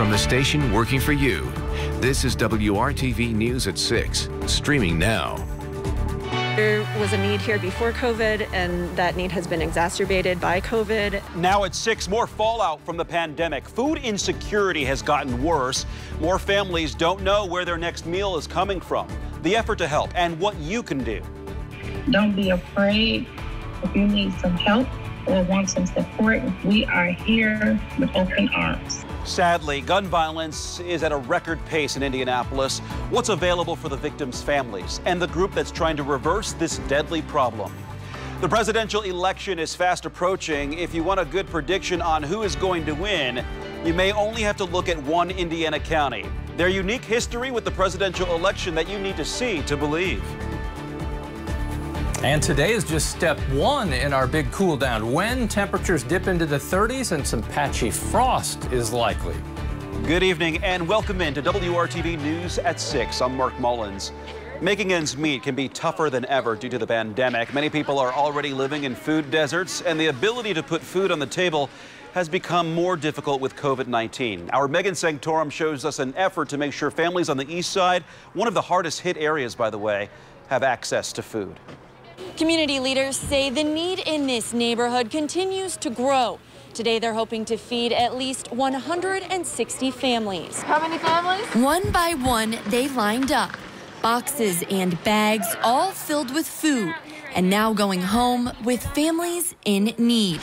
from the station working for you. This is WRTV News at 6, streaming now. There was a need here before COVID, and that need has been exacerbated by COVID. Now at 6, more fallout from the pandemic. Food insecurity has gotten worse. More families don't know where their next meal is coming from. The effort to help and what you can do. Don't be afraid. If you need some help or want some support, we are here with open arms. Sadly, gun violence is at a record pace in Indianapolis. What's available for the victims' families and the group that's trying to reverse this deadly problem? The presidential election is fast approaching. If you want a good prediction on who is going to win, you may only have to look at one Indiana county. Their unique history with the presidential election that you need to see to believe. And today is just step one in our big cool down. When temperatures dip into the 30s and some patchy frost is likely. Good evening and welcome in to WRTV News at 6. I'm Mark Mullins. Making ends meet can be tougher than ever due to the pandemic. Many people are already living in food deserts, and the ability to put food on the table has become more difficult with COVID-19. Our Megan Sanctorum shows us an effort to make sure families on the east side, one of the hardest hit areas, by the way, have access to food. Community leaders say the need in this neighborhood continues to grow. Today, they're hoping to feed at least 160 families. How many families? One by one, they lined up. Boxes and bags all filled with food. And now going home with families in need.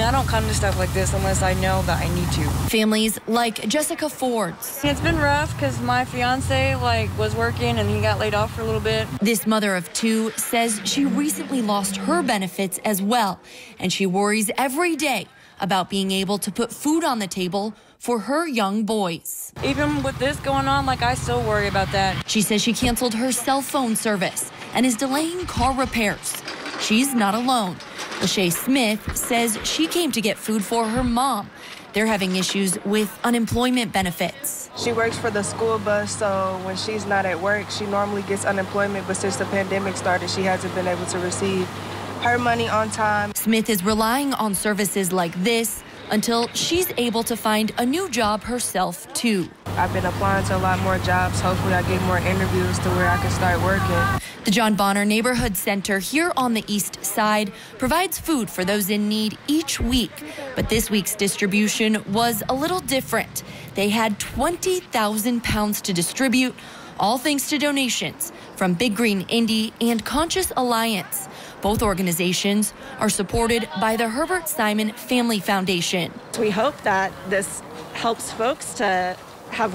I don't come to stuff like this unless I know that I need to. Families like Jessica Ford's. It's been rough because my fiance was working and he got laid off for a little bit. This mother of two says she recently lost her benefits as well, and she worries every day about being able to put food on the table for her young boys. Even with this going on, I still worry about that. She says she canceled her cell phone service and is delaying car repairs. She's not alone. Lachey Smith says she came to get food for her mom. They're having issues with unemployment benefits. She works for the school bus, so when she's not at work, she normally gets unemployment, but since the pandemic started, she hasn't been able to receive her money on time. Smith is relying on services like this until she's able to find a new job herself, too. I've been applying to a lot more jobs. Hopefully I get more interviews to where I can start working. The John Bonner Neighborhood Center here on the east side provides food for those in need each week. But this week's distribution was a little different. They had 20,000 pounds to distribute, all thanks to donations from Big Green Indy and Conscious Alliance. Both organizations are supported by the Herbert Simon Family Foundation. We hope that this helps folks to have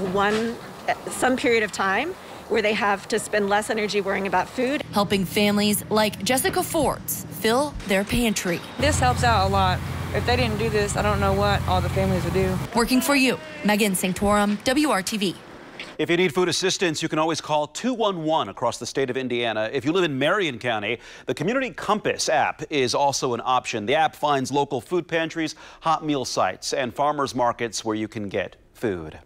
some period of time where they have to spend less energy worrying about food. Helping families like Jessica Ford's fill their pantry. This helps out a lot. If they didn't do this, I don't know what all the families would do. Working for you, Megan Sanctorum, WRTV. If you need food assistance, you can always call 211 across the state of Indiana. If you live in Marion County, the Community Compass app is also an option. The app finds local food pantries, hot meal sites, and farmers markets where you can get food.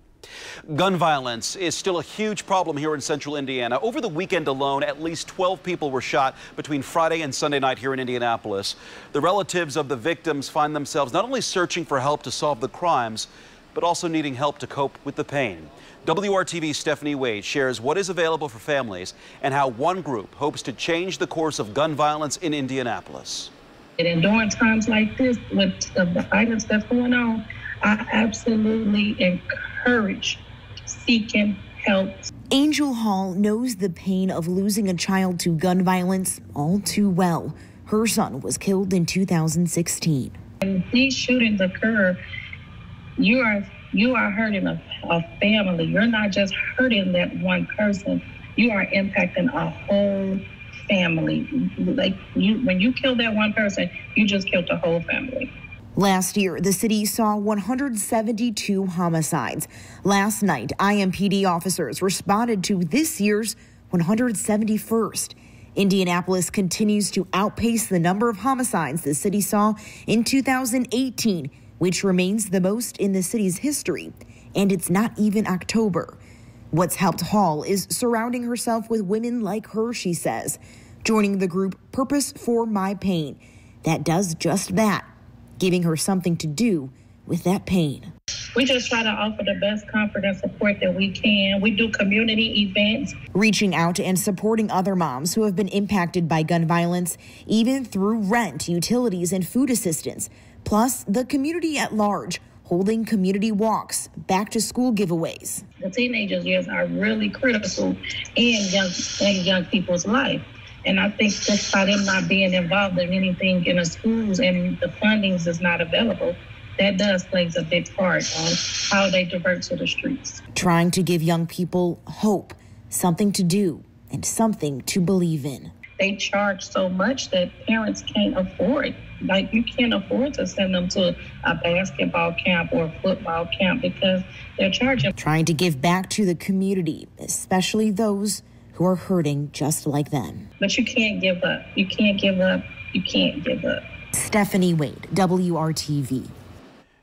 Gun violence is still a huge problem here in central Indiana. Over the weekend alone, at least 12 people were shot between Friday and Sunday night here in Indianapolis. The relatives of the victims find themselves not only searching for help to solve the crimes, but also needing help to cope with the pain. WRTV's Stephanie Wade shares what is available for families and how one group hopes to change the course of gun violence in Indianapolis. And during times like this, with the violence that's going on, I absolutely encourage seeking help. Angel Hall knows the pain of losing a child to gun violence all too well. Her son was killed in 2016. When these shootings occur, you are hurting a family. You're not just hurting that one person. You are impacting a whole family. When you kill that one person, you just killed the whole family. Last year, the city saw 172 homicides. Last night, IMPD officers responded to this year's 171st. Indianapolis continues to outpace the number of homicides the city saw in 2018, which remains the most in the city's history. And it's not even October. What's helped Hall is surrounding herself with women like her, she says, joining the group Purpose for My Pain. That does just that, giving her something to do with that pain. We just try to offer the best comfort and support that we can. We do community events. Reaching out and supporting other moms who have been impacted by gun violence, even through rent, utilities, and food assistance. Plus, the community at large, holding community walks, back to school giveaways. The teenagers years are really critical in young people's life. And I think just by them not being involved in anything in the schools and the fundings is not available, that does plays a big part on how they divert to the streets. Trying to give young people hope, something to do, and something to believe in. They charge so much that parents can't afford. Like, you can't afford to send them to a basketball camp or a football camp because they're charging. Trying to give back to the community, especially those who are hurting just like them. But you can't give up. You can't give up. You can't give up. Stephanie Wade, WRTV.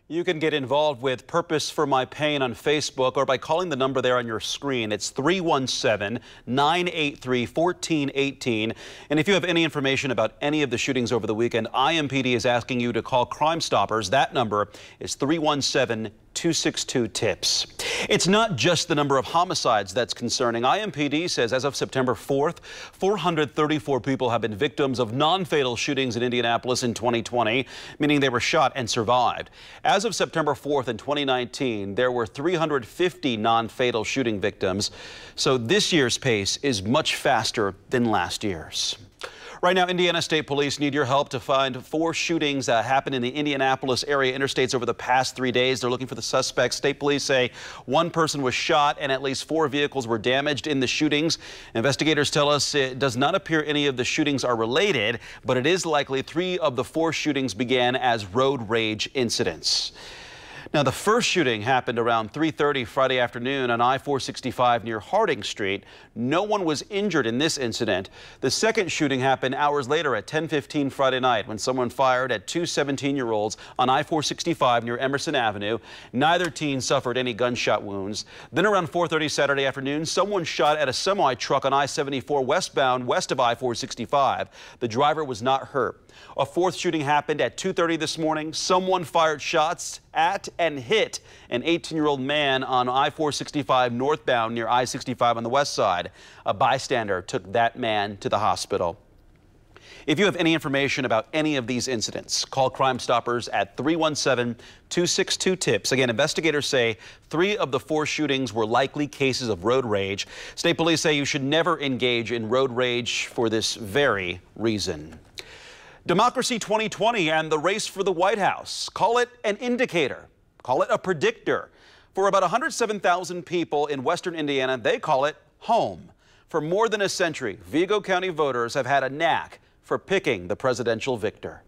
You can get involved with Purpose for My Pain on Facebook or by calling the number there on your screen. It's 317-983-1418. And if you have any information about any of the shootings over the weekend, IMPD is asking you to call Crime Stoppers. That number is 317-262-TIPS. It's not just the number of homicides that's concerning. IMPD says as of September 4th, 434 people have been victims of non-fatal shootings in Indianapolis in 2020, meaning they were shot and survived. As of September 4th in 2019, there were 350 non-fatal shooting victims. So this year's pace is much faster than last year's. Right now, Indiana State Police need your help to find 4 shootings that happened in the Indianapolis area interstates over the past 3 days. They're looking for the suspects. State police say 1 person was shot and at least 4 vehicles were damaged in the shootings. Investigators tell us it does not appear any of the shootings are related, but it is likely 3 of the 4 shootings began as road rage incidents. Now, the first shooting happened around 3:30 Friday afternoon on I-465 near Harding Street. No one was injured in this incident. The second shooting happened hours later at 10:15 Friday night when someone fired at 2 17-year-olds on I-465 near Emerson Avenue. Neither teen suffered any gunshot wounds. Then around 4:30 Saturday afternoon, someone shot at a semi-truck on I-74 westbound west of I-465. The driver was not hurt. A 4th shooting happened at 2:30 this morning. Someone fired shots at and hit an 18-year-old man on I-465 northbound near I-65 on the west side. A bystander took that man to the hospital. If you have any information about any of these incidents, call Crime Stoppers at 317-262-TIPS. Again, investigators say 3 of the 4 shootings were likely cases of road rage. State police say you should never engage in road rage for this very reason. Democracy 2020 and the race for the White House. Call it an indicator. Call it a predictor. For about 107,000 people in western Indiana, they call it home. For more than a century, Vigo County voters have had a knack for picking the presidential victor.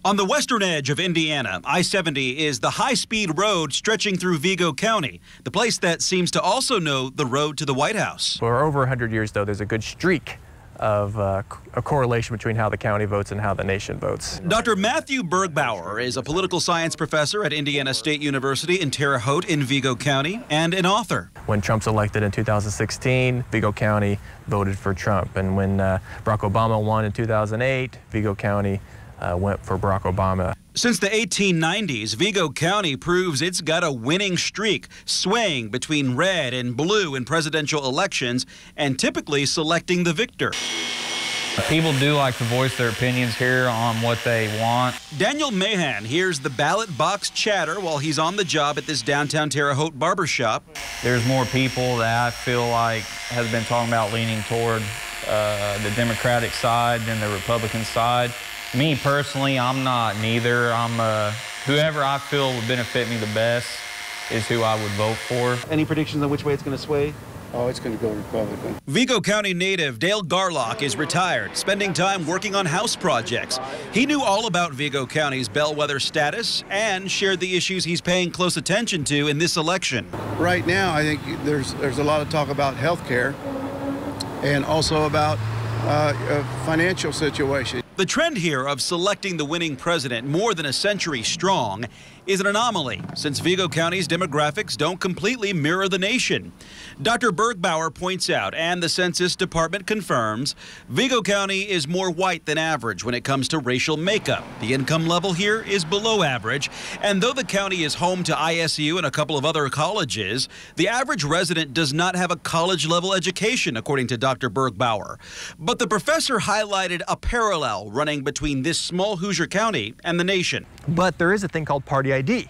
On the western edge of Indiana, I-70 is the high-speed road stretching through Vigo County, the place that seems to also know the road to the White House. For over 100 years, though, there's a good streak of a correlation between how the county votes and how the nation votes. Dr. Matthew Bergbauer is a political science professor at Indiana State University in Terre, Haute in Vigo County and an author. When Trump's elected in 2016, Vigo County voted for Trump. And when Barack Obama won in 2008, Vigo County went for Barack Obama. Since the 1890s, Vigo County proves it's got a winning streak, swaying between red and blue in presidential elections and typically selecting the victor. People do like to voice their opinions here on what they want. Daniel Mahan hears the ballot box chatter while he's on the job at this downtown Terre Haute barbershop. There's more people that I feel like has been talking about leaning toward the Democratic side than the Republican side. Me personally, I'm not neither. Whoever I feel would benefit me the best is who I would vote for. Any predictions on which way it's going to sway? Oh, it's going to go Republican. Vigo County native Dale Garlock is retired, spending time working on house projects. He knew all about Vigo County's bellwether status and shared the issues he's paying close attention to in this election. Right now, I think there's a lot of talk about health care and also about a financial situation. The trend here of selecting the winning president more than a century strong is an anomaly since Vigo County's demographics don't completely mirror the nation. Dr. Bergbauer points out, and the Census Department confirms, Vigo County is more white than average when it comes to racial makeup. The income level here is below average, and though the county is home to ISU and a couple of other colleges, the average resident does not have a college-level education, according to Dr. Bergbauer. But the professor highlighted a parallel running between this small Hoosier County and the nation. But there is a thing called party ID.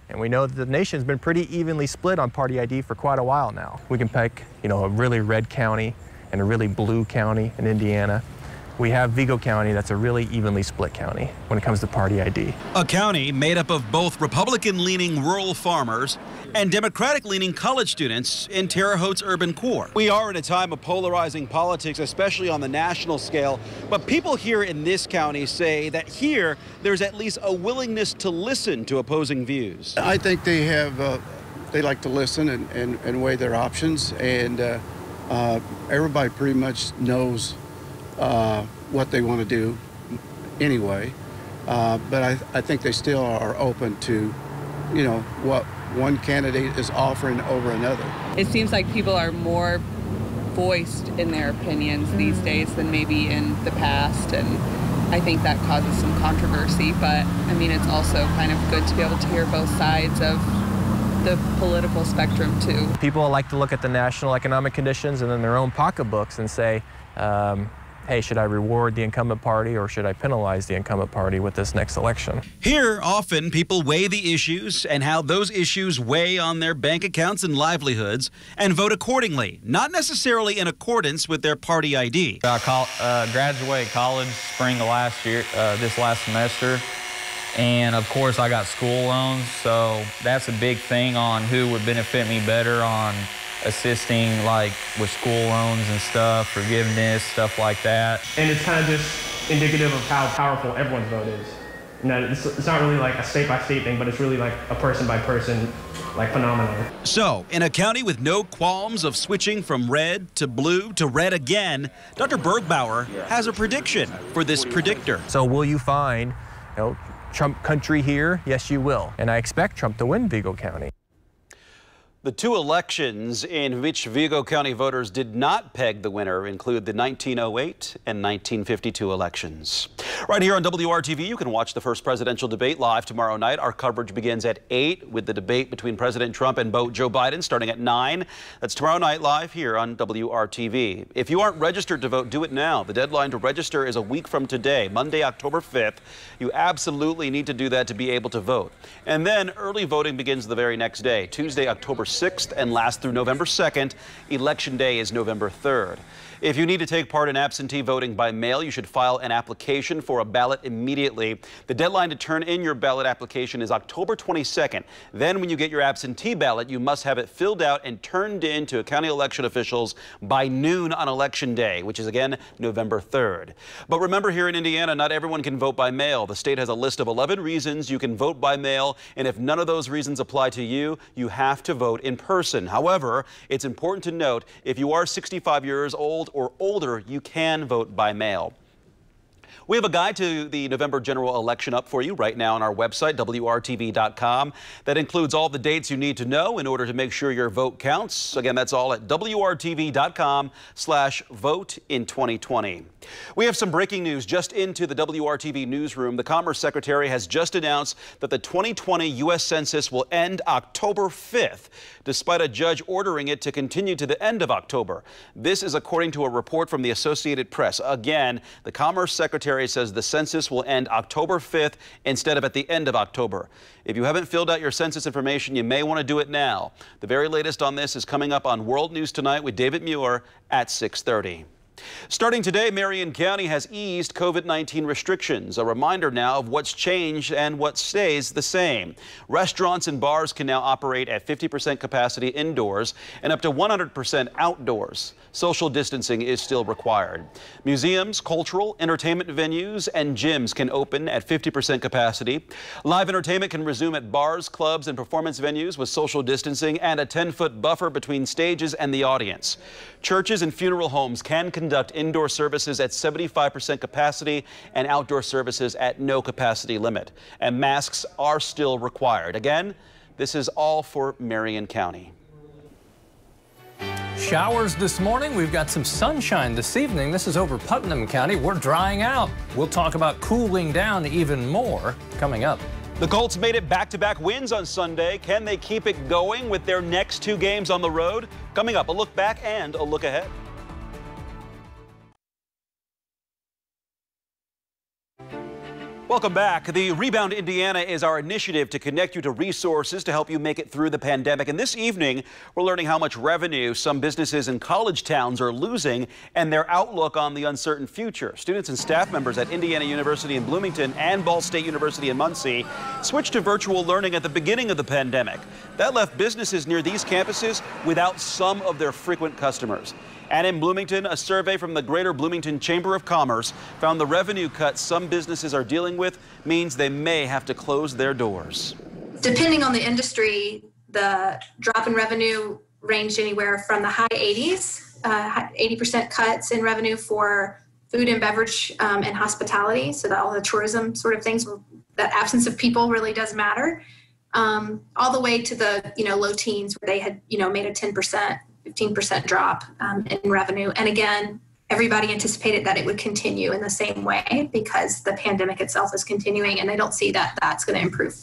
And we know that the nation's been pretty evenly split on party ID for quite a while now. We can pick, a really red county and a really blue county in Indiana. We have Vigo County that's a really evenly split county when it comes to party ID. A county made up of both Republican-leaning rural farmers and Democratic-leaning college students in Terre Haute's urban core. We are in a time of polarizing politics, especially on the national scale, but people here in this county say that here there's at least a willingness to listen to opposing views. I think they like to listen and weigh their options, and everybody pretty much knows what they want to do anyway, but I think they still are open to, what one candidate is offering over another. It seems like people are more voiced in their opinions these days than maybe in the past, and I think that causes some controversy, but I mean, it's also kind of good to be able to hear both sides of the political spectrum too. People like to look at the national economic conditions and then their own pocketbooks and say, hey, should I reward the incumbent party or should I penalize the incumbent party with this next election? Here, often people weigh the issues and how those issues weigh on their bank accounts and livelihoods and vote accordingly, not necessarily in accordance with their party ID. I graduated college spring of last year, this last semester, and of course I got school loans, so that's a big thing on who would benefit me better on assisting like with school loans and stuff, forgiveness, stuff like that. And it's kind of just indicative of how powerful everyone's vote is. It's not really like a state-by-state thing, but it's really like a person-by-person phenomenon. So, in a county with no qualms of switching from red to blue to red again, Dr. Bergbauer has a prediction for this predictor. So will you find, Trump country here? Yes, you will. And I expect Trump to win Vigo County. The two elections in which Vigo County voters did not peg the winner include the 1908 and 1952 elections. Right here on WRTV, you can watch the first presidential debate live tomorrow night. Our coverage begins at 8 with the debate between President Trump and Joe Biden starting at 9. That's tomorrow night live here on WRTV. If you aren't registered to vote, do it now. The deadline to register is a week from today, Monday, October 5th. You absolutely need to do that to be able to vote. And then early voting begins the very next day, Tuesday, October 6th, and lasts through November 2nd. Election Day is November 3rd. If you need to take part in absentee voting by mail, you should file an application for a ballot immediately. The deadline to turn in your ballot application is October 22nd. Then when you get your absentee ballot, you must have it filled out and turned in to county election officials by noon on Election Day, which is again November 3rd. But remember, here in Indiana, not everyone can vote by mail. The state has a list of 11 reasons you can vote by mail, and if none of those reasons apply to you, you have to vote in person. However, it's important to note, if you are 65 years old or older, you can vote by mail. We have a guide to the November general election up for you right now on our website, WRTV.com. That includes all the dates you need to know in order to make sure your vote counts. Again, that's all at WRTV.com/vote in 2020. We have some breaking news just into the WRTV newsroom. The Commerce Secretary has just announced that the 2020 U.S. Census will end October 5th, despite a judge ordering it to continue to the end of October. This is according to a report from the Associated Press. Again, the Commerce Secretary says the census will end October 5th instead of at the end of October. If you haven't filled out your census information, you may want to do it now. The very latest on this is coming up on World News Tonight with David Muir at 6:30. Starting today, Marion County has eased COVID-19 restrictions. A reminder now of what's changed and what stays the same. Restaurants and bars can now operate at 50% capacity indoors and up to 100% outdoors. Social distancing is still required. Museums, cultural, entertainment venues, and gyms can open at 50% capacity. Live entertainment can resume at bars, clubs, and performance venues with social distancing and a 10-foot buffer between stages and the audience. Churches and funeral homes can conduct indoor services at 75% capacity and outdoor services at no capacity limit. And masks are still required. Again, this is all for Marion County. Showers this morning. We've got some sunshine this evening. This is over Putnam County. We're drying out. We'll talk about cooling down even more coming up. The Colts made it back-to-back wins on Sunday. Can they keep it going with their next 2 games on the road? Coming up, a look back and a look ahead. Welcome back. The Rebound Indiana is our initiative to connect you to resources to help you make it through the pandemic. And this evening, we're learning how much revenue some businesses in college towns are losing and their outlook on the uncertain future. Students and staff members at Indiana University in Bloomington and Ball State University in Muncie switched to virtual learning at the beginning of the pandemic. That left businesses near these campuses without some of their frequent customers. And in Bloomington, a survey from the Greater Bloomington Chamber of Commerce found the revenue cuts some businesses are dealing with means they may have to close their doors. Depending on the industry, the drop in revenue ranged anywhere from the high 80s, 80% cuts in revenue for food and beverage and hospitality. So that all the tourism sort of things, that absence of people really does matter. All the way to the low teens where they had made a 10%. 15% drop in revenue. And again, everybody anticipated that it would continue in the same way because the pandemic itself is continuing, and they don't see that that's going to improve.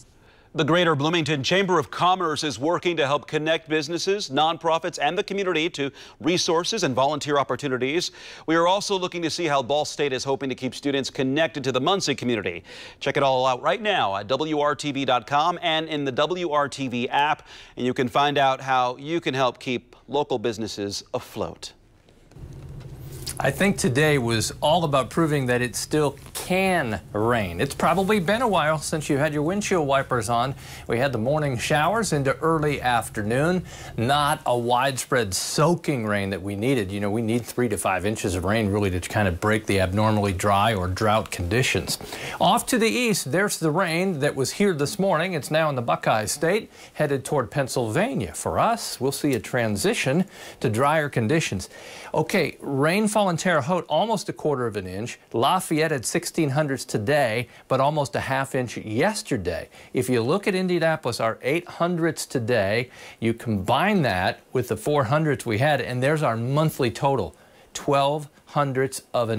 The Greater Bloomington Chamber of Commerce is working to help connect businesses, nonprofits, and the community to resources and volunteer opportunities. We are also looking to see how Ball State is hoping to keep students connected to the Muncie community. Check it all out right now at WRTV.com and in the WRTV app, and you can find out how you can help keep local businesses afloat. I think today was all about proving that it still can rain. It's probably been a while since you had your windshield wipers on. We had the morning showers into early afternoon. Not a widespread soaking rain that we needed. We need 3 to 5 inches of rain really to kind of break the abnormally dry or drought conditions. Off to the east, there's the rain that was here this morning. It's now in the Buckeye State, headed toward Pennsylvania. For us, we'll see a transition to drier conditions. Okay, rainfall in Terre, Haute, almost a 1/4 of an inch. Lafayette at 1600s today, but almost a 1/2 inch yesterday. If you look at Indianapolis, our 800s today, you combine that with the 400s we had, and there's our monthly total, 12 hundredths of an inch.